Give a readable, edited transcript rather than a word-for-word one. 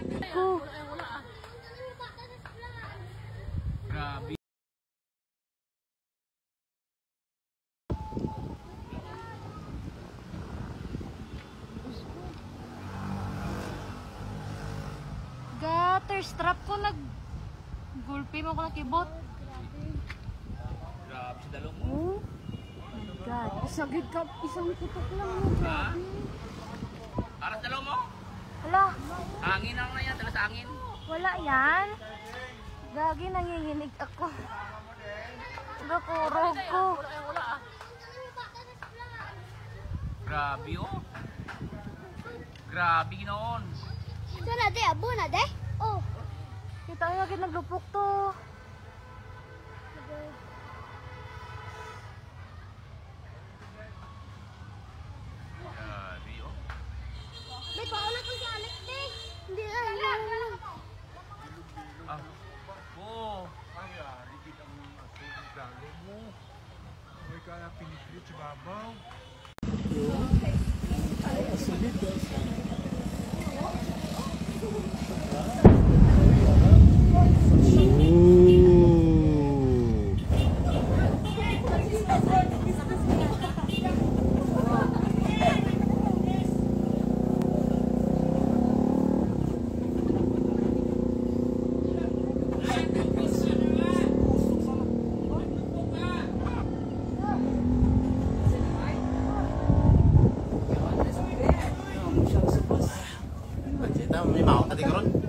Ko. Grabe. Gutter strap ko gulpi mo ko na kibot. Grabe sa dalong mo. Oh my God. Isagid ka, isang putok lang mo. Grabe. Para sa dalong mo? Hala. Hangin lang na yan, tala sa hangin. Wala yan. Gagi, nanginginig ako. Nakurog ko. Grabe oh. Grabe ginoon. Sana de, abo na de. Oh. Kita nga agad naglupok to. Grabe oh. Be, paula ko si Alex de. Hindi na. Ah. Oh. Ay, rigid ang dalo mo. Huwag ka na piniplit sa babaw. May mawak natin karon.